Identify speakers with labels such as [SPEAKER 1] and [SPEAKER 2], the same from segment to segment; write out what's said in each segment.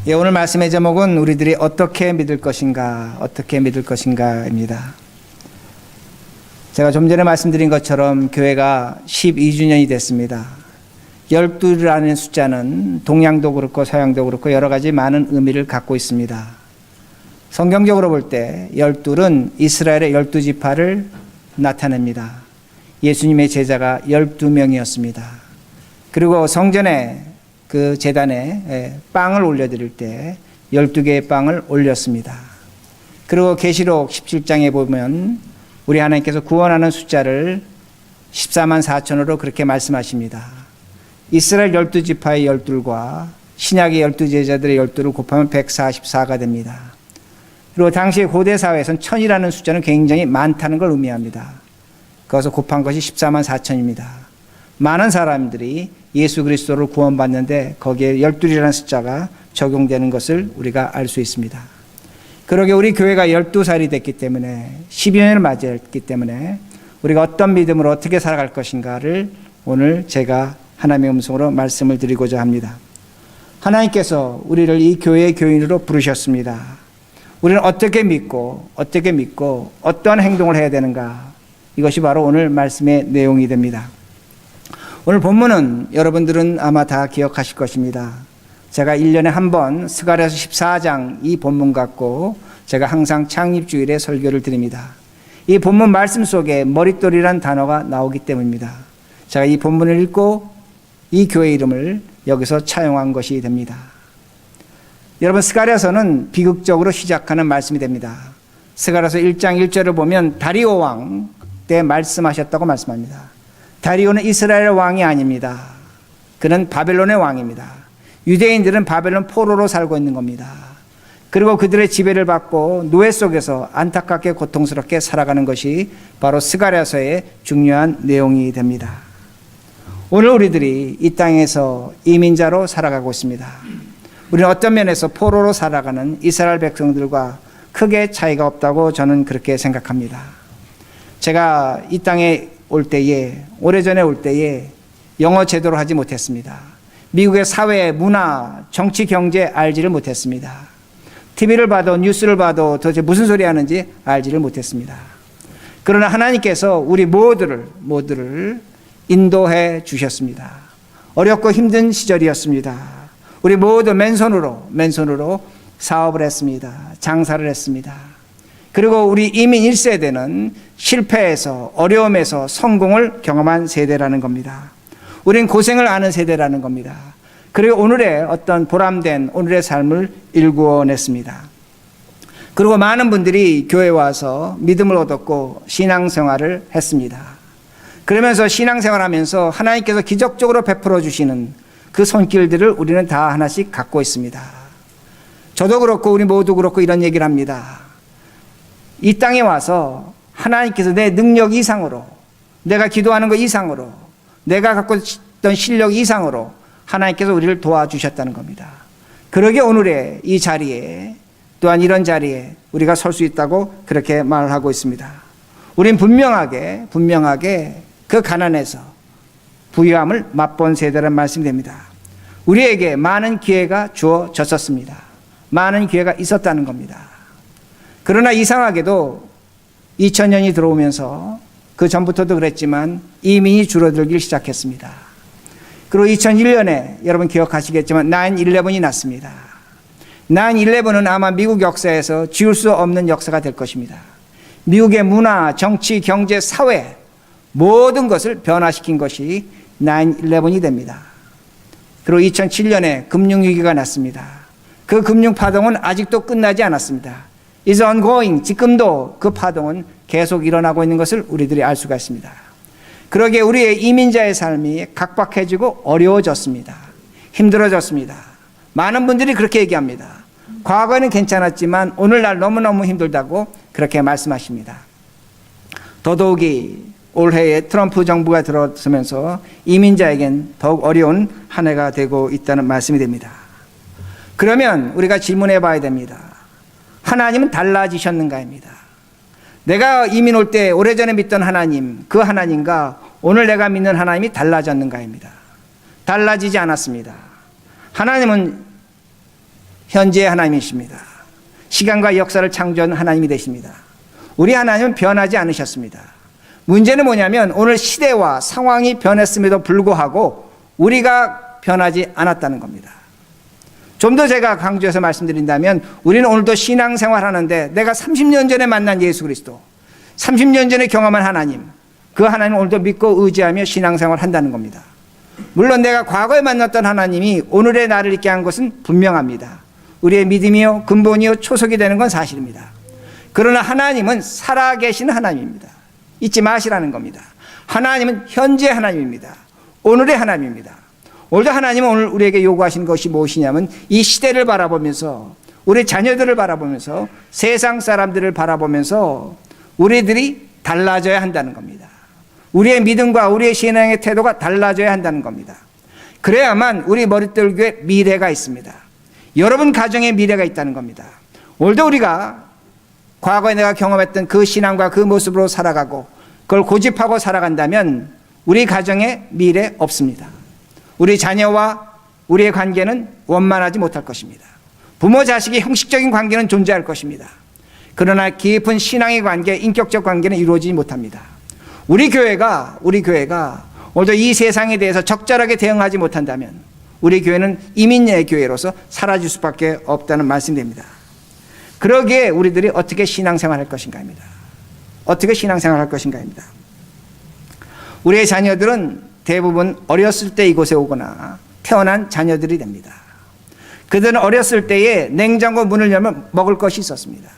[SPEAKER 1] 예, 오늘 말씀의 제목은 우리들이 어떻게 믿을 것인가입니다. 제가 좀 전에 말씀드린 것처럼 교회가 12주년이 됐습니다. 12라는 숫자는 동양도 그렇고 서양도 그렇고 여러 가지 많은 의미를 갖고 있습니다. 성경적으로 볼 때 12는 이스라엘의 12지파를 나타냅니다. 예수님의 제자가 12명이었습니다. 그리고 성전에 그 제단에 빵을 올려드릴 때 12개의 빵을 올렸습니다. 그리고 계시록 17장에 보면 우리 하나님께서 구원하는 숫자를 14만 4천으로 그렇게 말씀하십니다. 이스라엘 12지파의 12과 신약의 12제자들의 12를 곱하면 144가 됩니다. 그리고 당시 고대 사회에서는 1000이라는 숫자는 굉장히 많다는 걸 의미합니다. 그것을 곱한 것이 14만 4천입니다. 많은 사람들이 예수 그리스도를 구원받는데 거기에 12이라는 숫자가 적용되는 것을 우리가 알 수 있습니다. 그러게 우리 교회가 12살이 됐기 때문에 12년을 맞이했기 때문에 우리가 어떤 믿음으로 어떻게 살아갈 것인가를 오늘 제가 하나님의 음성으로 말씀을 드리고자 합니다. 하나님께서 우리를 이 교회의 교인으로 부르셨습니다. 우리는 어떻게 믿고 어떤 행동을 해야 되는가, 이것이 바로 오늘 말씀의 내용이 됩니다. 오늘 본문은 여러분들은 아마 다 기억하실 것입니다. 제가 1년에 한 번 스가랴서 14장 이 본문 갖고 제가 항상 창립주일에 설교를 드립니다. 이 본문 말씀 속에 머릿돌이란 단어가 나오기 때문입니다. 제가 이 본문을 읽고 이 교회 이름을 여기서 차용한 것이 됩니다. 여러분, 스가랴서는 비극적으로 시작하는 말씀이 됩니다. 스가랴서 1장 1절을 보면 다리오 왕 때 말씀하셨다고 말씀합니다. 다리오는 이스라엘 왕이 아닙니다. 그는 바벨론의 왕입니다. 유대인들은 바벨론 포로로 살고 있는 겁니다. 그리고 그들의 지배를 받고 노예 속에서 안타깝게 고통스럽게 살아가는 것이 바로 스가랴서의 중요한 내용이 됩니다. 오늘 우리들이 이 땅에서 이민자로 살아가고 있습니다. 우리는 어떤 면에서 포로로 살아가는 이스라엘 백성들과 크게 차이가 없다고 저는 그렇게 생각합니다. 제가 이 땅에 오래전에 올 때에 영어 제대로 하지 못했습니다. 미국의 사회, 문화, 정치, 경제 알지를 못했습니다. TV를 봐도 뉴스를 봐도 도대체 무슨 소리 하는지 알지를 못했습니다. 그러나 하나님께서 우리 모두를 인도해 주셨습니다. 어렵고 힘든 시절이었습니다. 우리 모두 맨손으로 사업을 했습니다. 장사를 했습니다. 그리고 우리 이민 1세대는 실패에서 어려움에서 성공을 경험한 세대라는 겁니다. 우린 고생을 아는 세대라는 겁니다. 그리고 오늘의 어떤 보람된 오늘의 삶을 일구어냈습니다. 그리고 많은 분들이 교회에 와서 믿음을 얻었고 신앙생활을 했습니다. 그러면서 신앙생활하면서 하나님께서 기적적으로 베풀어 주시는 그 손길들을 우리는 다 하나씩 갖고 있습니다. 저도 그렇고 우리 모두 그렇고 이런 얘기를 합니다. 이 땅에 와서 하나님께서 내 능력 이상으로, 내가 기도하는 것 이상으로, 내가 갖고 있던 실력 이상으로 하나님께서 우리를 도와주셨다는 겁니다. 그러게 오늘의 이 자리에, 또한 이런 자리에 우리가 설 수 있다고 그렇게 말을 하고 있습니다. 우린 분명하게 그 가난에서 부유함을 맛본 세대라는 말씀이 됩니다. 우리에게 많은 기회가 주어졌었습니다. 많은 기회가 있었다는 겁니다. 그러나 이상하게도 2000년이 들어오면서 그 전부터도 그랬지만 이민이 줄어들기 시작했습니다. 그리고 2001년에 여러분 기억하시겠지만 9/11이 났습니다. 9/11은 아마 미국 역사에서 지울 수 없는 역사가 될 것입니다. 미국의 문화, 정치, 경제, 사회 모든 것을 변화시킨 것이 9/11이 됩니다. 그리고 2007년에 금융위기가 났습니다. 그 금융파동은 아직도 끝나지 않았습니다. It's ongoing. 지금도 그 파동은 계속 일어나고 있는 것을 우리들이 알 수가 있습니다. 그러기에 우리의 이민자의 삶이 각박해지고 어려워졌습니다. 힘들어졌습니다. 많은 분들이 그렇게 얘기합니다. 과거에는 괜찮았지만 오늘날 너무너무 힘들다고 그렇게 말씀하십니다. 더더욱이 올해에 트럼프 정부가 들어서면서 이민자에겐 더욱 어려운 한 해가 되고 있다는 말씀이 됩니다. 그러면 우리가 질문해 봐야 됩니다. 하나님은 달라지셨는가입니다. 내가 이민 올 때 오래전에 믿던 하나님, 그 하나님과 오늘 내가 믿는 하나님이 달라졌는가입니다. 달라지지 않았습니다. 하나님은 현재의 하나님이십니다. 시간과 역사를 창조한 하나님이 되십니다. 우리 하나님은 변하지 않으셨습니다. 문제는 뭐냐면 오늘 시대와 상황이 변했음에도 불구하고 우리가 변하지 않았다는 겁니다. 좀 더 제가 강조해서 말씀드린다면 우리는 오늘도 신앙생활 하는데 내가 30년 전에 만난 예수 그리스도, 30년 전에 경험한 하나님, 그 하나님 오늘도 믿고 의지하며 신앙생활 한다는 겁니다. 물론 내가 과거에 만났던 하나님이 오늘의 나를 있게 한 것은 분명합니다. 우리의 믿음이요 근본이요 초석이 되는 건 사실입니다. 그러나 하나님은 살아계신 하나님입니다. 잊지 마시라는 겁니다. 하나님은 현재 하나님입니다. 오늘의 하나님입니다. 오늘도 하나님은 오늘 우리에게 요구하신 것이 무엇이냐면 이 시대를 바라보면서 우리 자녀들을 바라보면서 세상 사람들을 바라보면서 우리들이 달라져야 한다는 겁니다. 우리의 믿음과 우리의 신앙의 태도가 달라져야 한다는 겁니다. 그래야만 우리 머릿돌교에 미래가 있습니다. 여러분 가정에 미래가 있다는 겁니다. 오늘도 우리가 과거에 내가 경험했던 그 신앙과 그 모습으로 살아가고 그걸 고집하고 살아간다면 우리 가정에 미래 없습니다. 우리 자녀와 우리의 관계는 원만하지 못할 것입니다. 부모 자식의 형식적인 관계는 존재할 것입니다. 그러나 깊은 신앙의 관계, 인격적 관계는 이루어지지 못합니다. 우리 교회가 오늘도 이 세상에 대해서 적절하게 대응하지 못한다면 우리 교회는 이민의 교회로서 사라질 수밖에 없다는 말씀입니다. 그러기에 우리들이 어떻게 신앙생활할 것인가입니다. 어떻게 신앙생활할 것인가입니다. 우리의 자녀들은 대부분 어렸을 때 이곳에 오거나 태어난 자녀들이 됩니다. 그들은 어렸을 때에 냉장고 문을 열면 먹을 것이 있었습니다.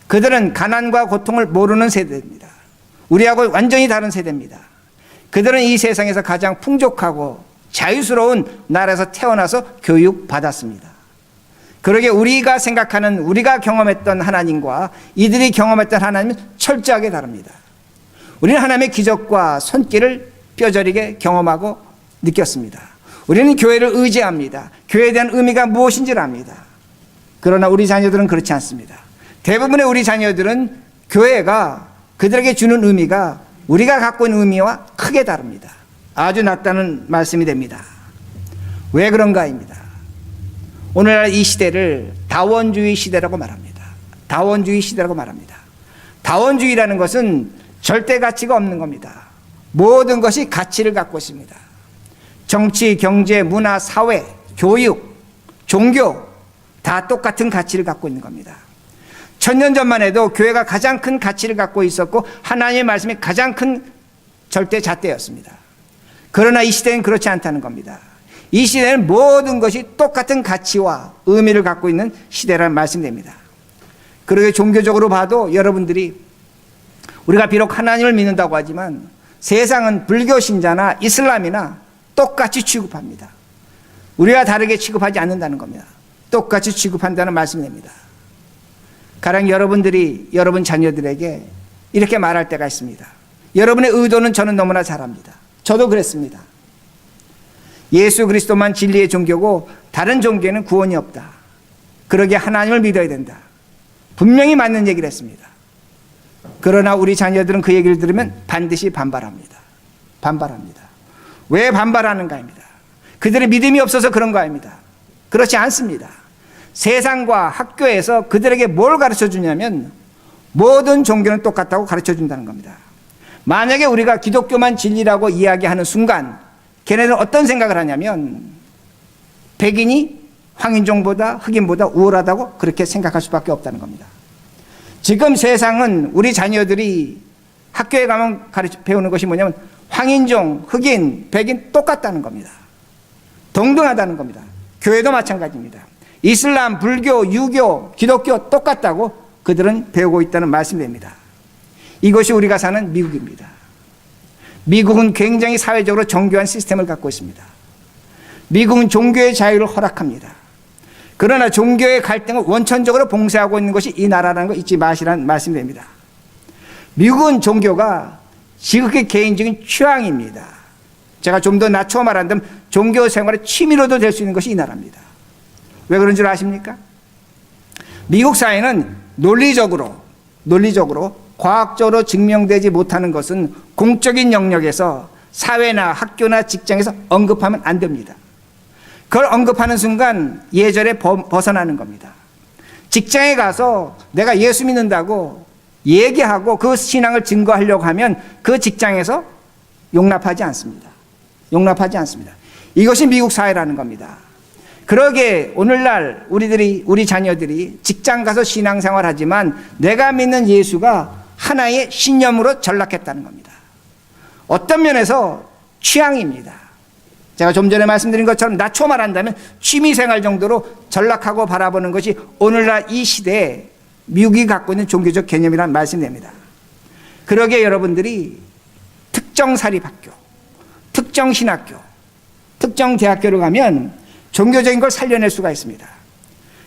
[SPEAKER 1] 그들은 가난과 고통을 모르는 세대입니다. 우리하고 완전히 다른 세대입니다. 그들은 이 세상에서 가장 풍족하고 자유스러운 나라에서 태어나서 교육받았습니다. 그러게 우리가 생각하는 우리가 경험했던 하나님과 이들이 경험했던 하나님은 철저하게 다릅니다. 우리는 하나님의 기적과 손길을 뼈저리게 경험하고 느꼈습니다. 우리는 교회를 의지합니다. 교회에 대한 의미가 무엇인지를 압니다. 그러나 우리 자녀들은 그렇지 않습니다. 대부분의 우리 자녀들은 교회가 그들에게 주는 의미가 우리가 갖고 있는 의미와 크게 다릅니다. 아주 낮다는 말씀이 됩니다. 왜 그런가입니다. 오늘날 이 시대를 다원주의 시대라고 말합니다. 다원주의 시대라고 말합니다. 다원주의라는 것은 절대 가치가 없는 겁니다. 모든 것이 가치를 갖고 있습니다. 정치, 경제, 문화, 사회, 교육, 종교 다 똑같은 가치를 갖고 있는 겁니다. 1000년 전만 해도 교회가 가장 큰 가치를 갖고 있었고 하나님의 말씀이 가장 큰 절대 잣대였습니다. 그러나 이 시대는 그렇지 않다는 겁니다. 이 시대는 모든 것이 똑같은 가치와 의미를 갖고 있는 시대라는 말씀입니다. 그러게 종교적으로 봐도 여러분들이 우리가 비록 하나님을 믿는다고 하지만 세상은 불교 신자나 이슬람이나 똑같이 취급합니다. 우리와 다르게 취급하지 않는다는 겁니다. 똑같이 취급한다는 말씀입니다. 가령 여러분들이 여러분 자녀들에게 이렇게 말할 때가 있습니다. 여러분의 의도는 저는 너무나 잘 압니다. 저도 그랬습니다. 예수 그리스도만 진리의 종교고 다른 종교에는 구원이 없다. 그러기에 하나님을 믿어야 된다. 분명히 맞는 얘기를 했습니다. 그러나 우리 자녀들은 그 얘기를 들으면 반드시 반발합니다. 반발합니다. 왜 반발하는가입니다. 그들의 믿음이 없어서 그런 거입니다. 그렇지 않습니다. 세상과 학교에서 그들에게 뭘 가르쳐 주냐면 모든 종교는 똑같다고 가르쳐 준다는 겁니다. 만약에 우리가 기독교만 진리라고 이야기하는 순간 걔네들은 어떤 생각을 하냐면 백인이 황인종보다 흑인보다 우월하다고 그렇게 생각할 수밖에 없다는 겁니다. 지금 세상은 우리 자녀들이 학교에 가면 배우는 것이 뭐냐면 황인종, 흑인, 백인 똑같다는 겁니다. 동등하다는 겁니다. 교회도 마찬가지입니다. 이슬람, 불교, 유교, 기독교 똑같다고 그들은 배우고 있다는 말씀입니다. 이것이 우리가 사는 미국입니다. 미국은 굉장히 사회적으로 정교한 시스템을 갖고 있습니다. 미국은 종교의 자유를 허락합니다. 그러나 종교의 갈등을 원천적으로 봉쇄하고 있는 것이 이 나라라는 거 잊지 마시라는 말씀입니다. 미국은 종교가 지극히 개인적인 취향입니다. 제가 좀 더 낮춰 말한다면 종교 생활의 취미로도 될 수 있는 것이 이 나라입니다. 왜 그런 줄 아십니까? 미국 사회는 논리적으로 과학적으로 증명되지 못하는 것은 공적인 영역에서 사회나 학교나 직장에서 언급하면 안 됩니다. 그걸 언급하는 순간 예절에 벗어나는 겁니다. 직장에 가서 내가 예수 믿는다고 얘기하고 그 신앙을 증거하려고 하면 그 직장에서 용납하지 않습니다. 용납하지 않습니다. 이것이 미국 사회라는 겁니다. 그러게 오늘날 우리 자녀들이 직장 가서 신앙생활 하지만 내가 믿는 예수가 하나의 신념으로 전락했다는 겁니다. 어떤 면에서 취향입니다. 제가 좀 전에 말씀드린 것처럼 낮춰말한다면 취미생활 정도로 전락하고 바라보는 것이 오늘날 이 시대에 미국이 갖고 있는 종교적 개념이라는 말씀입니다. 그러게 여러분들이 특정 사립학교, 특정 신학교, 특정 대학교로 가면 종교적인 걸 살려낼 수가 있습니다.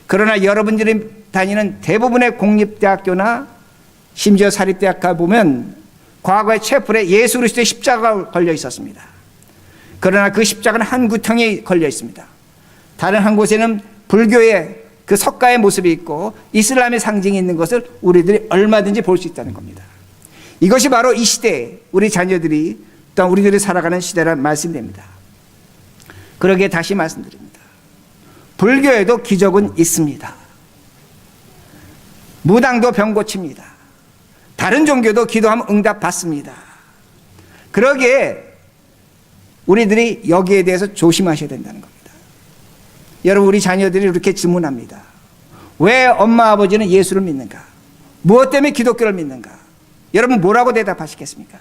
[SPEAKER 1] 그러나 여러분들이 다니는 대부분의 공립대학교나 심지어 사립대학 가보면 과거에 채플에 예수 그리스도의 십자가가 걸려 있었습니다. 그러나 그 십자가는 한 구덩이에 걸려 있습니다. 다른 한 곳에는 불교의 그 석가의 모습이 있고 이슬람의 상징이 있는 것을 우리들이 얼마든지 볼 수 있다는 겁니다. 이것이 바로 이 시대에 우리 자녀들이 또한 우리들이 살아가는 시대란 말씀입니다. 그러기에 다시 말씀드립니다. 불교에도 기적은 있습니다. 무당도 병 고칩니다. 다른 종교도 기도하면 응답 받습니다. 그러기에 우리들이 여기에 대해서 조심하셔야 된다는 겁니다. 여러분, 우리 자녀들이 이렇게 질문합니다. 왜 엄마 아버지는 예수를 믿는가? 무엇 때문에 기독교를 믿는가? 여러분 뭐라고 대답하시겠습니까?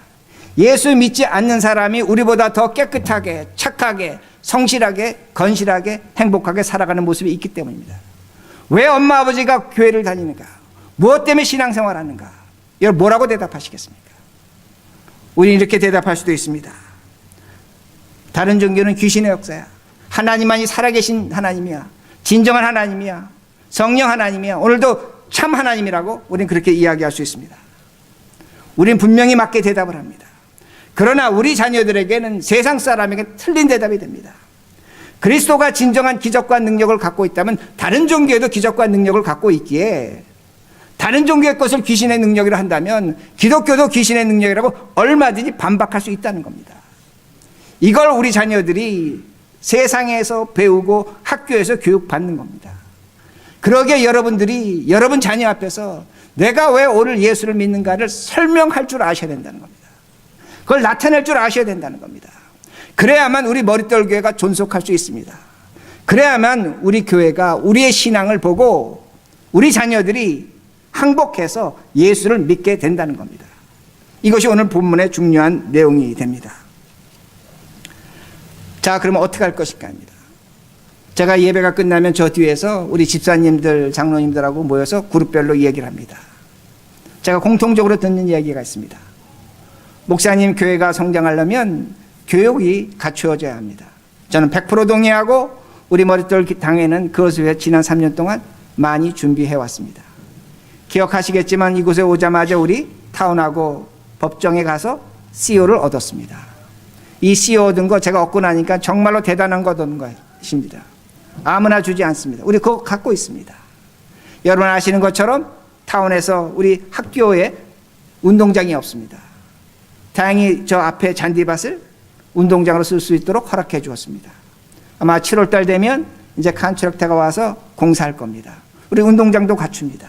[SPEAKER 1] 예수 믿지 않는 사람이 우리보다 더 깨끗하게, 착하게, 성실하게, 건실하게, 행복하게 살아가는 모습이 있기 때문입니다. 왜 엄마 아버지가 교회를 다니는가? 무엇 때문에 신앙생활을 하는가? 여러분 뭐라고 대답하시겠습니까? 우리는 이렇게 대답할 수도 있습니다. 다른 종교는 귀신의 역사야. 하나님만이 살아계신 하나님이야. 진정한 하나님이야. 성령 하나님이야. 오늘도 참 하나님이라고 우리는 그렇게 이야기할 수 있습니다. 우리는 분명히 맞게 대답을 합니다. 그러나 우리 자녀들에게는 세상 사람에게 틀린 대답이 됩니다. 그리스도가 진정한 기적과 능력을 갖고 있다면 다른 종교에도 기적과 능력을 갖고 있기에 다른 종교의 것을 귀신의 능력이라 한다면 기독교도 귀신의 능력이라고 얼마든지 반박할 수 있다는 겁니다. 이걸 우리 자녀들이 세상에서 배우고 학교에서 교육받는 겁니다. 그러기에 여러분들이 여러분 자녀 앞에서 내가 왜 오늘 예수를 믿는가를 설명할 줄 아셔야 된다는 겁니다. 그걸 나타낼 줄 아셔야 된다는 겁니다. 그래야만 우리 머릿돌 교회가 존속할 수 있습니다. 그래야만 우리 교회가 우리의 신앙을 보고 우리 자녀들이 항복해서 예수를 믿게 된다는 겁니다. 이것이 오늘 본문의 중요한 내용이 됩니다. 자, 그러면 어떻게 할 것인가 합니다. 제가 예배가 끝나면 저 뒤에서 우리 집사님들, 장로님들하고 모여서 그룹별로 얘기를 합니다. 제가 공통적으로 듣는 이야기가 있습니다. 목사님, 교회가 성장하려면 교육이 갖추어져야 합니다. 저는 100% 동의하고 우리 머릿돌 당에는 그것을 위해 지난 3년 동안 많이 준비해 왔습니다. 기억하시겠지만 이곳에 오자마자 우리 타운하고 법정에 가서 CO를 얻었습니다. 이 CO 얻은 거 제가 얻고 나니까 정말로 대단한 거 얻은 것입니다. 아무나 주지 않습니다. 우리 그거 갖고 있습니다. 여러분 아시는 것처럼 타운에서 우리 학교에 운동장이 없습니다. 다행히 저 앞에 잔디밭을 운동장으로 쓸 수 있도록 허락해 주었습니다. 아마 7월 달 되면 이제 칸트랙터가 와서 공사할 겁니다. 우리 운동장도 갖춥니다.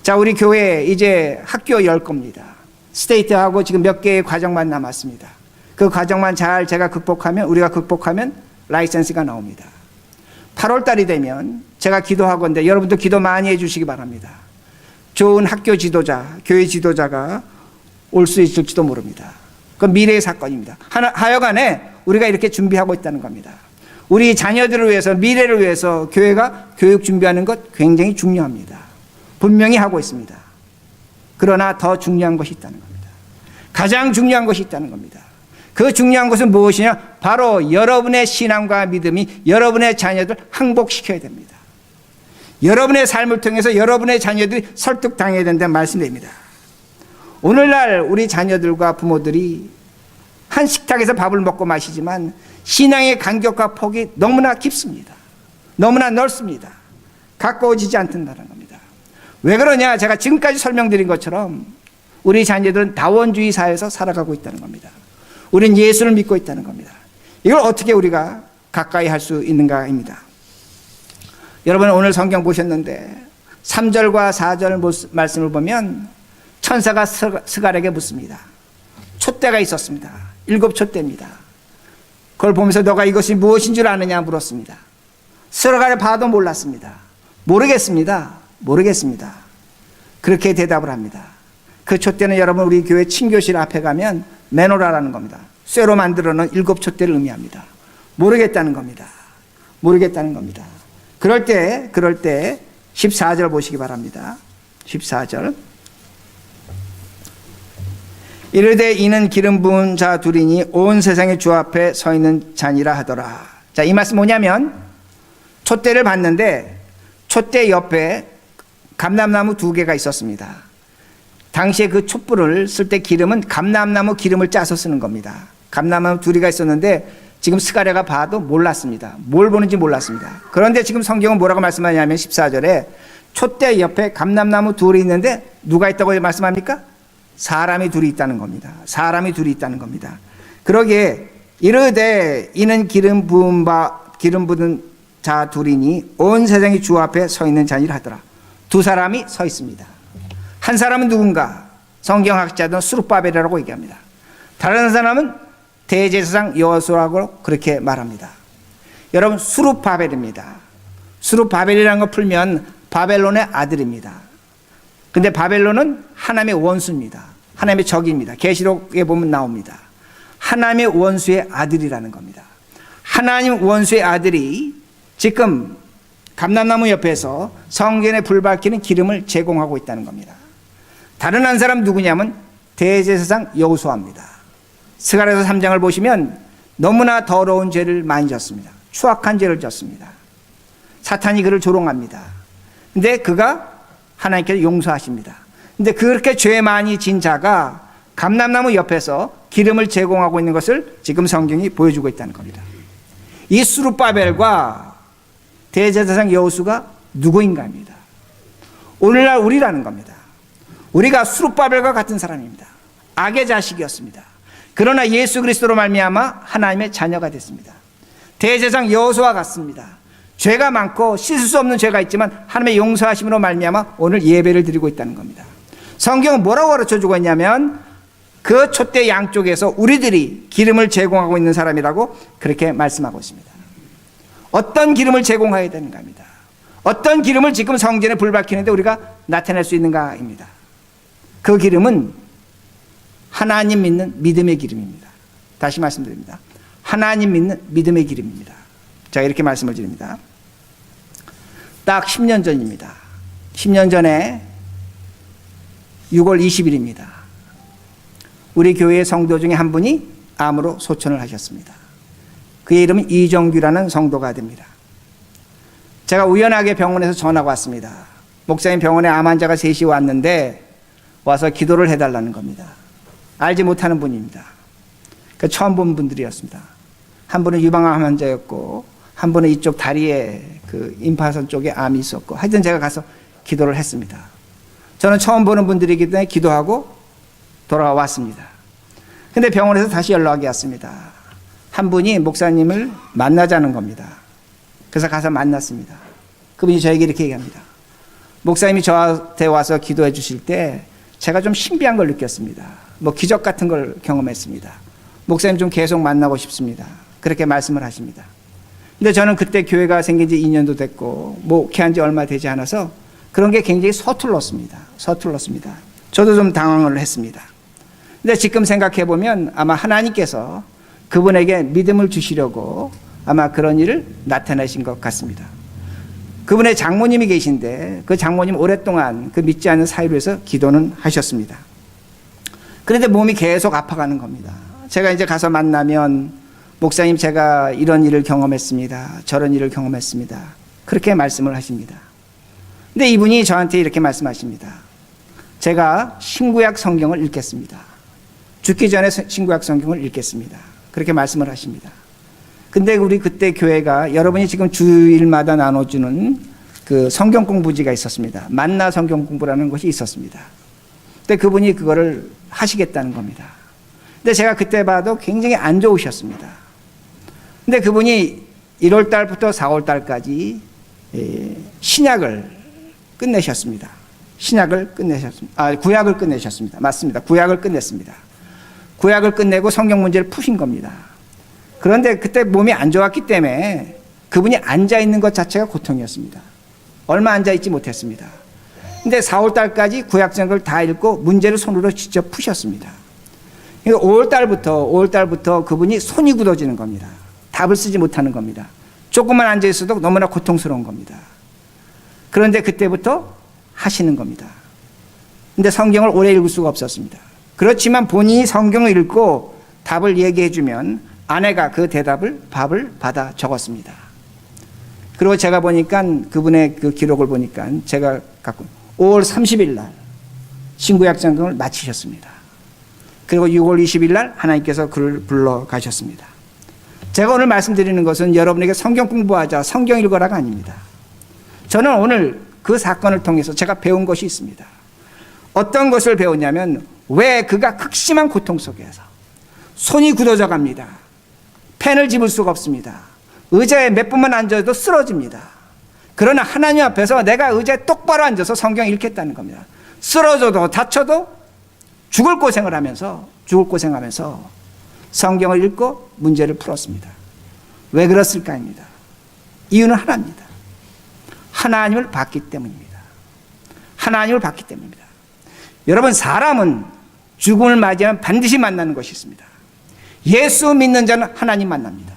[SPEAKER 1] 자, 우리 교회 이제 학교 열 겁니다. 스테이트하고 지금 몇 개의 과정만 남았습니다. 그 과정만 잘 우리가 극복하면 라이센스가 나옵니다. 8월 달이 되면 제가 기도하건대 여러분도 기도 많이 해주시기 바랍니다. 좋은 학교 지도자, 교회 지도자가 올 수 있을지도 모릅니다. 그건 미래의 사건입니다. 하여간에 우리가 이렇게 준비하고 있다는 겁니다. 우리 자녀들을 위해서, 미래를 위해서 교회가 교육 준비하는 것 굉장히 중요합니다. 분명히 하고 있습니다. 그러나 더 중요한 것이 있다는 겁니다. 가장 중요한 것이 있다는 겁니다. 그 중요한 것은 무엇이냐? 바로 여러분의 신앙과 믿음이 여러분의 자녀들 항복시켜야 됩니다. 여러분의 삶을 통해서 여러분의 자녀들이 설득당해야 된다는 말씀입니다. 오늘날 우리 자녀들과 부모들이 한 식탁에서 밥을 먹고 마시지만 신앙의 간격과 폭이 너무나 깊습니다. 너무나 넓습니다. 가까워지지 않는다는 겁니다. 왜 그러냐? 제가 지금까지 설명드린 것처럼 우리 자녀들은 다원주의 사회에서 살아가고 있다는 겁니다. 우리는 예수를 믿고 있다는 겁니다. 이걸 어떻게 우리가 가까이 할 수 있는가입니다. 여러분 오늘 성경 보셨는데 3절과 4절 말씀을 보면 천사가 스갈에게 묻습니다. 촛대가 있었습니다. 7촛대입니다. 그걸 보면서 너가 이것이 무엇인 줄 아느냐 물었습니다. 스갈이 봐도 몰랐습니다. 모르겠습니다. 그렇게 대답을 합니다. 그 촛대는 여러분 우리 교회 친교실 앞에 가면 메노라라는 겁니다. 쇠로 만들어 놓은 7촛대를 의미합니다. 모르겠다는 겁니다. 그럴 때 14절 보시기 바랍니다. 14절. 이르되 이는 기름 부은 자 둘이니 온 세상의 주 앞에 서 있는 자니라 하더라. 자, 이 말씀 뭐냐면 촛대를 봤는데 촛대 옆에 감람나무 2개가 있었습니다. 당시에 그 촛불을 쓸 때 기름은 감람나무 기름을 짜서 쓰는 겁니다. 감람나무 2개가 있었는데 지금 스가랴가 봐도 몰랐습니다. 뭘 보는지 몰랐습니다. 그런데 지금 성경은 뭐라고 말씀하냐면 14절에 촛대 옆에 감람나무 2이 있는데 누가 있다고 말씀합니까? 사람이 둘이 있다는 겁니다. 그러기에 이르되 이는 기름 부은 자 둘이니 온 세상이 주 앞에 서 있는 자니라 하더라. 2 사람이 서 있습니다. 한 사람은 누군가? 성경학자들은 수룹바벨이라고 얘기합니다. 다른 사람은 대제사장 여호수아라고 그렇게 말합니다. 여러분 수룹바벨입니다. 수룹바벨이라는 거 풀면 바벨론의 아들입니다. 근데 바벨론은 하나님의 원수입니다. 하나님의 적입니다. 계시록에 보면 나옵니다. 하나님의 원수의 아들이라는 겁니다. 하나님 원수의 아들이 지금 감람나무 옆에서 성전에 불 밝히는 기름을 제공하고 있다는 겁니다. 다른 한 사람 누구냐면 대제사장 여호수아입니다. 스가랴서 3장을 보시면 너무나 더러운 죄를 많이 졌습니다. 추악한 죄를 졌습니다. 사탄이 그를 조롱합니다. 근데 그가 하나님께서 용서하십니다. 근데 그렇게 죄 많이 진 자가 감람나무 옆에서 기름을 제공하고 있는 것을 지금 성경이 보여주고 있다는 겁니다. 이 수룹바벨과 대제사장 여호수가 누구인가입니다. 오늘날 우리라는 겁니다. 우리가 수룹바벨과 같은 사람입니다. 악의 자식이었습니다. 그러나 예수 그리스도로 말미암아 하나님의 자녀가 됐습니다. 대제사장 여호수아와 같습니다. 죄가 많고 씻을 수 없는 죄가 있지만 하나님의 용서하심으로 말미암아 오늘 예배를 드리고 있다는 겁니다. 성경은 뭐라고 가르쳐주고 있냐면 그 촛대 양쪽에서 우리들이 기름을 제공하고 있는 사람이라고 그렇게 말씀하고 있습니다. 어떤 기름을 제공해야 되는가 합니다. 어떤 기름을 지금 성전에 불 밝히는데 우리가 나타낼 수 있는가입니다. 그 기름은 하나님 믿는 믿음의 기름입니다. 다시 말씀드립니다. 하나님 믿는 믿음의 기름입니다. 자, 이렇게 말씀을 드립니다. 딱 10년 전입니다. 10년 전에 6월 20일입니다. 우리 교회의 성도 중에 한 분이 암으로 소천을 하셨습니다. 그의 이름은 이정규라는 성도가 됩니다. 제가 우연하게 병원에서 전화가 왔습니다. 목사님 병원에 암 환자가 3시 왔는데 와서 기도를 해달라는 겁니다. 알지 못하는 분입니다. 처음 본 분들이었습니다. 한 분은 유방암 환자였고 한 분은 이쪽 다리에 그 임파선 쪽에 암이 있었고 하여튼 제가 가서 기도를 했습니다. 저는 처음 보는 분들이기 때문에 기도하고 돌아왔습니다. 근데 병원에서 다시 연락이 왔습니다. 한 분이 목사님을 만나자는 겁니다. 그래서 가서 만났습니다. 그분이 저에게 이렇게 얘기합니다. 목사님이 저한테 와서 기도해 주실 때 제가 좀 신비한 걸 느꼈습니다. 뭐 기적 같은 걸 경험했습니다. 목사님 좀 계속 만나고 싶습니다. 그렇게 말씀을 하십니다. 근데 저는 그때 교회가 생긴 지 2년도 됐고 목회한 지 얼마 되지 않아서 그런 게 굉장히 서툴렀습니다. 저도 좀 당황을 했습니다. 근데 지금 생각해 보면 아마 하나님께서 그분에게 믿음을 주시려고 아마 그런 일을 나타내신 것 같습니다. 그분의 장모님이 계신데 그 장모님 오랫동안 그 믿지 않는 사이로 해서 기도는 하셨습니다. 그런데 몸이 계속 아파가는 겁니다. 제가 이제 가서 만나면 목사님 제가 이런 일을 경험했습니다. 저런 일을 경험했습니다. 그렇게 말씀을 하십니다. 근데 이분이 저한테 이렇게 말씀하십니다. 제가 신구약 성경을 읽겠습니다. 죽기 전에 신구약 성경을 읽겠습니다. 그렇게 말씀을 하십니다. 근데 우리 그때 교회가 여러분이 지금 주일마다 나눠주는 그 성경 공부지가 있었습니다. 만나 성경 공부라는 것이 있었습니다. 근데 그분이 그거를 하시겠다는 겁니다. 근데 제가 그때 봐도 굉장히 안 좋으셨습니다. 근데 그분이 1월 달부터 4월 달까지 신약을 끝내셨습니다. 구약을 끝내셨습니다. 맞습니다. 구약을 끝냈습니다. 구약을 끝내고 성경 문제를 푸신 겁니다. 그런데 그때 몸이 안 좋았기 때문에 그분이 앉아있는 것 자체가 고통이었습니다. 얼마 앉아있지 못했습니다. 근데 4월 달까지 구약성경을 다 읽고 문제를 손으로 직접 푸셨습니다. 5월 달부터 그분이 손이 굳어지는 겁니다. 답을 쓰지 못하는 겁니다. 조금만 앉아있어도 너무나 고통스러운 겁니다. 그런데 그때부터 하시는 겁니다. 근데 성경을 오래 읽을 수가 없었습니다. 그렇지만 본인이 성경을 읽고 답을 얘기해주면 아내가 그 밥을 받아 적었습니다. 그리고 제가 보니까 그분의 그 기록을 보니까 제가 갖고 5월 30일 날 신구약 성경을 마치셨습니다. 그리고 6월 20일 날 하나님께서 그를 불러 가셨습니다. 제가 오늘 말씀드리는 것은 여러분에게 성경 공부하자, 성경 읽어라가 아닙니다. 저는 오늘 그 사건을 통해서 제가 배운 것이 있습니다. 어떤 것을 배웠냐면 왜 그가 극심한 고통 속에서 손이 굳어져 갑니다. 펜을 집을 수가 없습니다. 의자에 몇 분만 앉아도 쓰러집니다. 그러나 하나님 앞에서 내가 의자에 똑바로 앉아서 성경 읽겠다는 겁니다. 쓰러져도 다쳐도 죽을 고생하면서 성경을 읽고 문제를 풀었습니다. 왜 그랬을까입니다. 이유는 하나입니다. 하나님을 봤기 때문입니다. 여러분, 사람은 죽음을 맞이하면 반드시 만나는 것이 있습니다. 예수 믿는 자는 하나님 만납니다.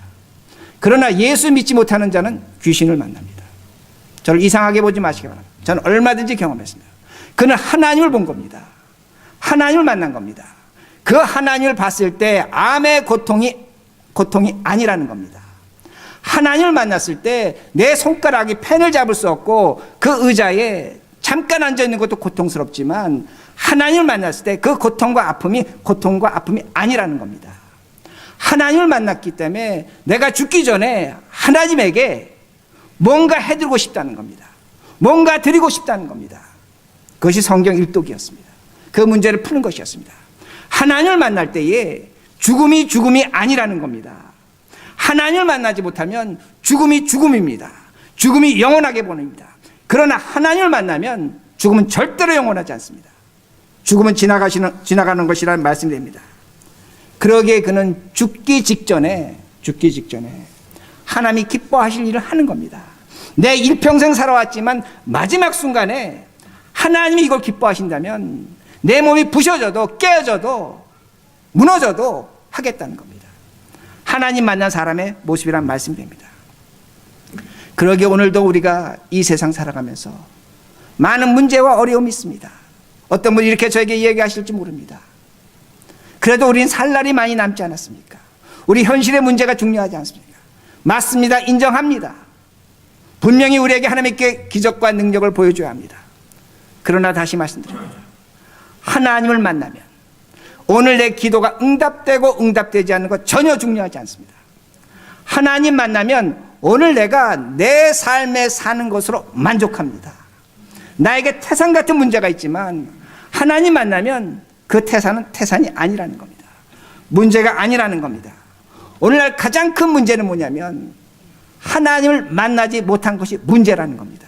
[SPEAKER 1] 그러나 예수 믿지 못하는 자는 귀신을 만납니다. 저를 이상하게 보지 마시기 바랍니다. 저는 얼마든지 경험했습니다. 그는 하나님을 본 겁니다. 하나님을 만난 겁니다. 그 하나님을 봤을 때 암의 고통이 아니라는 겁니다. 하나님을 만났을 때 내 손가락이 펜을 잡을 수 없고 그 의자에 잠깐 앉아있는 것도 고통스럽지만 하나님을 만났을 때 그 고통과 아픔이 아니라는 겁니다. 하나님을 만났기 때문에 내가 죽기 전에 하나님에게 뭔가 해드리고 싶다는 겁니다. 뭔가 드리고 싶다는 겁니다. 그것이 성경 일독이었습니다. 그 문제를 푸는 것이었습니다. 하나님을 만날 때에 죽음이 아니라는 겁니다. 하나님을 만나지 못하면 죽음이 죽음입니다. 죽음이 영원하게 보냅니다. 그러나 하나님을 만나면 죽음은 절대로 영원하지 않습니다. 죽음은 지나가는 것이라는 말씀이 됩니다. 그러기에 그는 죽기 직전에 하나님이 기뻐하실 일을 하는 겁니다. 내 일평생 살아왔지만 마지막 순간에 하나님이 이걸 기뻐하신다면 내 몸이 부셔져도 깨어져도 무너져도 하겠다는 겁니다. 하나님 만난 사람의 모습이란 말씀이 됩니다. 그러기에 오늘도 우리가 이 세상 살아가면서 많은 문제와 어려움이 있습니다. 어떤 분이 이렇게 저에게 얘기하실지 모릅니다. 그래도 우리는 살 날이 많이 남지 않았습니까? 우리 현실의 문제가 중요하지 않습니까? 맞습니다. 인정합니다. 분명히 우리에게 하나님께 기적과 능력을 보여줘야 합니다. 그러나 다시 말씀드립니다. 하나님을 만나면 오늘 내 기도가 응답되고 응답되지 않는 것 전혀 중요하지 않습니다. 하나님 만나면 오늘 내가 내 삶에 사는 것으로 만족합니다. 나에게 태산 같은 문제가 있지만 하나님 만나면 그 태산이 아니라는 겁니다. 문제가 아니라는 겁니다. 오늘날 가장 큰 문제는 뭐냐면 하나님을 만나지 못한 것이 문제라는 겁니다.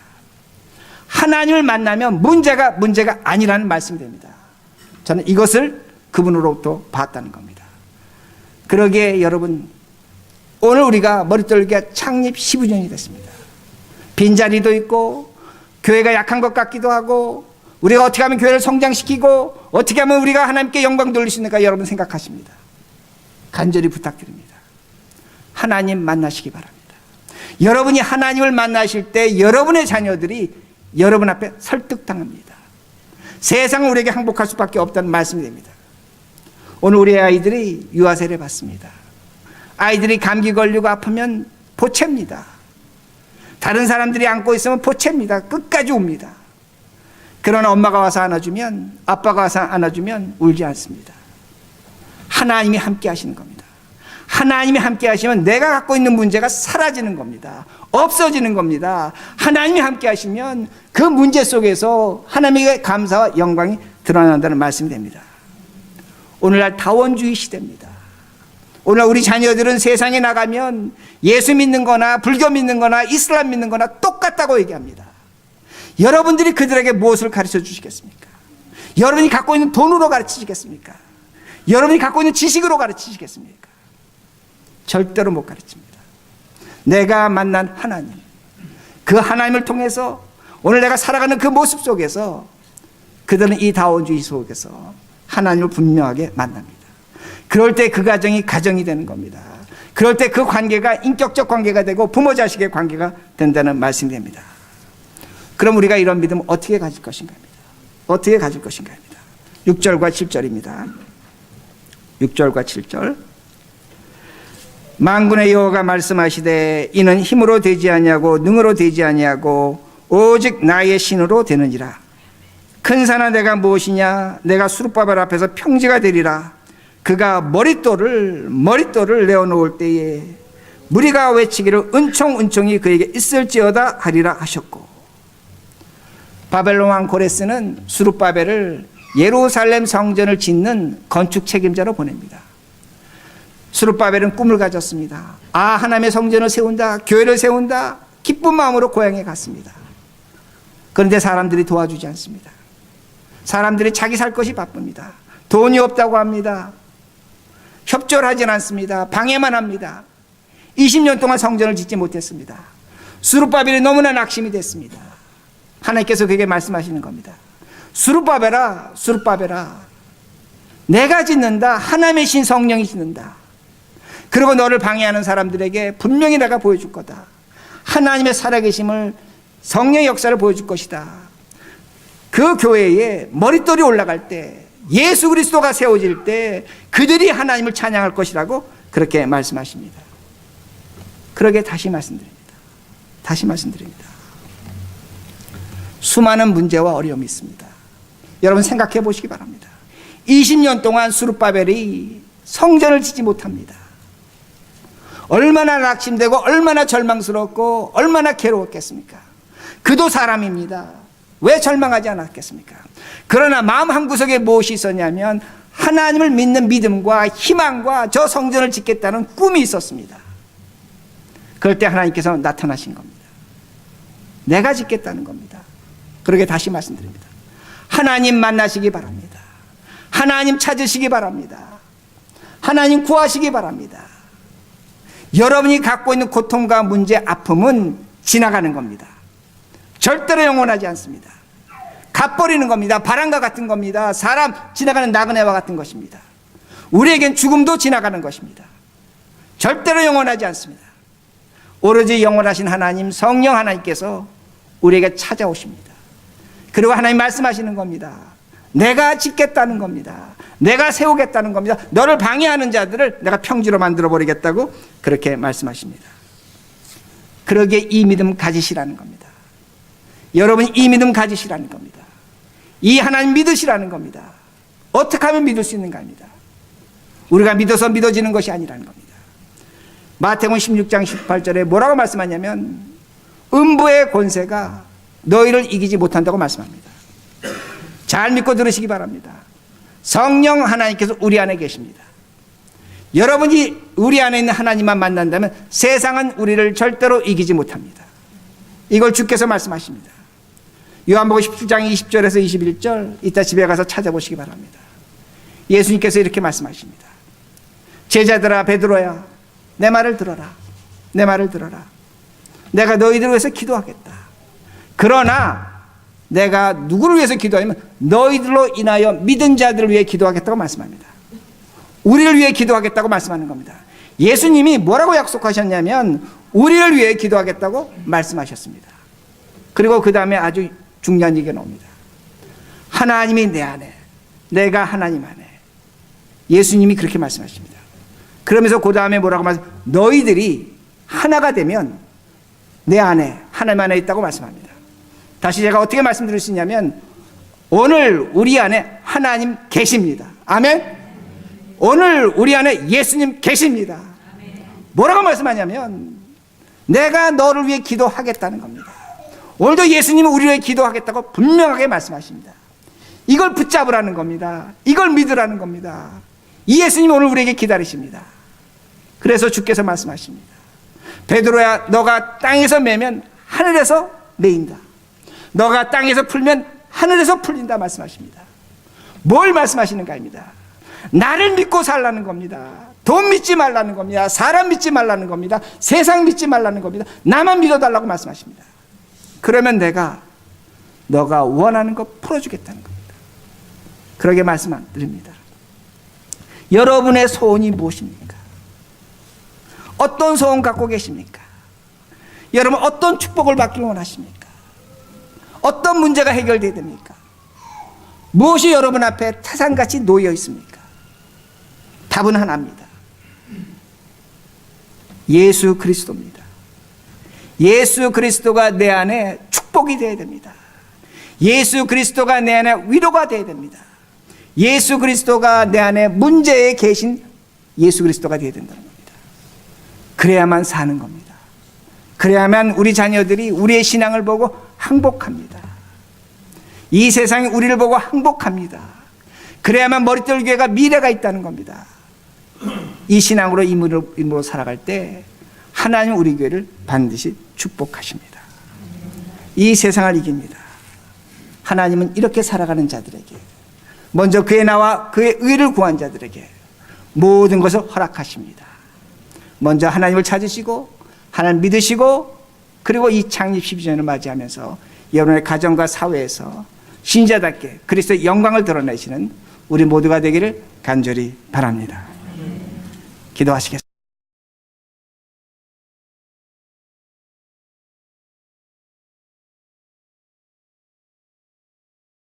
[SPEAKER 1] 하나님을 만나면 문제가 아니라는 말씀이 됩니다. 저는 이것을 그분으로부터 봤다는 겁니다. 그러기에 여러분, 오늘 우리가 머릿돌기가 창립 15년이 됐습니다. 빈자리도 있고 교회가 약한 것 같기도 하고 우리가 어떻게 하면 교회를 성장시키고 어떻게 하면 우리가 하나님께 영광 돌릴 수 있는가 여러분 생각하십니다. 간절히 부탁드립니다. 하나님 만나시기 바랍니다. 여러분이 하나님을 만나실 때 여러분의 자녀들이 여러분 앞에 설득당합니다. 세상은 우리에게 항복할 수밖에 없다는 말씀이 됩니다. 오늘 우리 아이들이 유아세례 받습니다. 아이들이 감기 걸리고 아프면 보채입니다. 다른 사람들이 안고 있으면 보채입니다. 끝까지 옵니다. 그러나 엄마가 와서 안아주면, 아빠가 와서 안아주면 울지 않습니다. 하나님이 함께 하시는 겁니다. 하나님이 함께 하시면 내가 갖고 있는 문제가 사라지는 겁니다. 없어지는 겁니다. 하나님이 함께 하시면 그 문제 속에서 하나님의 감사와 영광이 드러난다는 말씀이 됩니다. 오늘날 다원주의 시대입니다. 오늘 우리 자녀들은 세상에 나가면 예수 믿는 거나 불교 믿는 거나 이슬람 믿는 거나 똑같다고 얘기합니다. 여러분들이 그들에게 무엇을 가르쳐 주시겠습니까? 여러분이 갖고 있는 돈으로 가르치시겠습니까? 여러분이 갖고 있는 지식으로 가르치시겠습니까? 절대로 못 가르칩니다. 내가 만난 하나님, 그 하나님을 통해서 오늘 내가 살아가는 그 모습 속에서 그들은 이 다원주의 속에서 하나님을 분명하게 만납니다. 그럴 때 그 가정이 가정이 되는 겁니다. 그럴 때 그 관계가 인격적 관계가 되고 부모 자식의 관계가 된다는 말씀이 됩니다. 그럼 우리가 이런 믿음 어떻게 가질 것인가입니다. 어떻게 가질 것인가입니다. 6절과 7절입니다. 6절과 7절. 만군의 여호와가 말씀하시되 이는 힘으로 되지 아니하고 능으로 되지 아니하고 오직 나의 신으로 되느니라. 큰 산아 내가 무엇이냐? 내가 수룹바벨 앞에서 평지가 되리라. 그가 머릿돌을 내어놓을 때에 무리가 외치기를 은총이 그에게 있을지어다 하리라 하셨고, 바벨론 왕 고레스는 수룹바벨을 예루살렘 성전을 짓는 건축 책임자로 보냅니다. 수룹바벨은 꿈을 가졌습니다. 하나님의 성전을 세운다, 교회를 세운다, 기쁜 마음으로 고향에 갔습니다. 그런데 사람들이 도와주지 않습니다. 사람들이 자기 살 것이 바쁩니다. 돈이 없다고 합니다. 협조를 하진 않습니다. 방해만 합니다. 20년 동안 성전을 짓지 못했습니다. 수룹바벨이 너무나 낙심이 됐습니다. 하나님께서 그에게 말씀하시는 겁니다. 수룹바벨아, 내가 짓는다. 하나님의 신 성령이 짓는다. 그리고 너를 방해하는 사람들에게 분명히 내가 보여줄 거다. 하나님의 살아계심을, 성령의 역사를 보여줄 것이다. 그 교회에 머릿돌이 올라갈 때, 예수 그리스도가 세워질 때 그들이 하나님을 찬양할 것이라고 그렇게 말씀하십니다. 그러게 다시 말씀드립니다. 수많은 문제와 어려움이 있습니다. 여러분 생각해 보시기 바랍니다. 20년 동안 수룹바벨이 성전을 짓지 못합니다. 얼마나 낙심되고 얼마나 절망스럽고 얼마나 괴로웠겠습니까? 그도 사람입니다. 왜 절망하지 않았겠습니까? 그러나 마음 한구석에 무엇이 있었냐면 하나님을 믿는 믿음과 희망과 저 성전을 짓겠다는 꿈이 있었습니다. 그럴 때 하나님께서 나타나신 겁니다. 내가 짓겠다는 겁니다. 그러게 다시 말씀드립니다. 하나님 만나시기 바랍니다. 하나님 찾으시기 바랍니다. 하나님 구하시기 바랍니다. 여러분이 갖고 있는 고통과 문제, 아픔은 지나가는 겁니다. 절대로 영원하지 않습니다. 갚버리는 겁니다. 바람과 같은 겁니다. 사람 지나가는 나그네와 같은 것입니다. 우리에겐 죽음도 지나가는 것입니다. 절대로 영원하지 않습니다. 오로지 영원하신 하나님, 성령 하나님께서 우리에게 찾아오십니다. 그리고 하나님 말씀하시는 겁니다. 내가 짓겠다는 겁니다. 내가 세우겠다는 겁니다. 너를 방해하는 자들을 내가 평지로 만들어버리겠다고 그렇게 말씀하십니다. 그러기에 이 믿음 가지시라는 겁니다. 여러분이 이 믿음 가지시라는 겁니다. 이 하나님 믿으시라는 겁니다. 어떻게 하면 믿을 수 있는가 합니다. 우리가 믿어서 믿어지는 것이 아니라는 겁니다. 마태복음 16장 18절에 뭐라고 말씀하냐면 음부의 권세가 너희를 이기지 못한다고 말씀합니다. 잘 믿고 들으시기 바랍니다. 성령 하나님께서 우리 안에 계십니다. 여러분이 우리 안에 있는 하나님만 만난다면 세상은 우리를 절대로 이기지 못합니다. 이걸 주께서 말씀하십니다. 요한복음 17장 20절에서 21절 이따 집에 가서 찾아보시기 바랍니다. 예수님께서 이렇게 말씀하십니다. 제자들아, 베드로야, 내 말을 들어라. 내 말을 들어라. 내가 너희들을 위해서 기도하겠다. 그러나 내가 누구를 위해서 기도하냐면 너희들로 인하여 믿은 자들을 위해 기도하겠다고 말씀합니다. 우리를 위해 기도하겠다고 말씀하는 겁니다. 예수님이 뭐라고 약속하셨냐면 우리를 위해 기도하겠다고 말씀하셨습니다. 그리고 그 다음에 아주 중요한 얘기가 나옵니다. 하나님이 내 안에, 내가 하나님 안에. 예수님이 그렇게 말씀하십니다. 그러면서 그 다음에 뭐라고 말씀하십니까? 너희들이 하나가 되면 내 안에, 하나님 안에 있다고 말씀합니다. 다시 제가 어떻게 말씀드릴 수 있냐면 오늘 우리 안에 하나님 계십니다. 아멘. 오늘 우리 안에 예수님 계십니다. 뭐라고 말씀하냐면 내가 너를 위해 기도하겠다는 겁니다. 오늘도 예수님은 우리를 위해 기도하겠다고 분명하게 말씀하십니다. 이걸 붙잡으라는 겁니다. 이걸 믿으라는 겁니다. 이 예수님이 오늘 우리에게 기다리십니다. 그래서 주께서 말씀하십니다. 베드로야, 너가 땅에서 매면 하늘에서 매인다. 너가 땅에서 풀면 하늘에서 풀린다 말씀하십니다. 뭘 말씀하시는가입니다. 나를 믿고 살라는 겁니다. 돈 믿지 말라는 겁니다. 사람 믿지 말라는 겁니다. 세상 믿지 말라는 겁니다. 나만 믿어달라고 말씀하십니다. 그러면 내가 너가 원하는 거 풀어주겠다는 겁니다. 그러게 말씀드립니다. 여러분의 소원이 무엇입니까? 어떤 소원 갖고 계십니까? 여러분 어떤 축복을 받기를 원하십니까? 어떤 문제가 해결돼야 됩니까? 무엇이 여러분 앞에 태산같이 놓여 있습니까? 답은 하나입니다. 예수 그리스도입니다. 예수 그리스도가 내 안에 축복이 되어야 됩니다. 예수 그리스도가 내 안에 위로가 되어야 됩니다. 예수 그리스도가 내 안에 문제에 계신 예수 그리스도가 되어야 된다는 겁니다. 그래야만 사는 겁니다. 그래야만 우리 자녀들이 우리의 신앙을 보고 항복합니다. 이 세상이 우리를 보고 항복합니다. 그래야만 머릿돌 교회가 미래가 있다는 겁니다. 이 신앙으로 임으로 살아갈 때 하나님 우리 교회를 반드시 축복하십니다. 이 세상을 이깁니다. 하나님은 이렇게 살아가는 자들에게, 먼저 그의 나와 그의 의를 구한 자들에게 모든 것을 허락하십니다. 먼저 하나님을 찾으시고 하나님을 믿으시고, 그리고 이 창립 12주년을 맞이하면서 여러분의 가정과 사회에서 신자답게 그리스도의 영광을 드러내시는 우리 모두가 되기를 간절히 바랍니다. 기도하시겠습니다.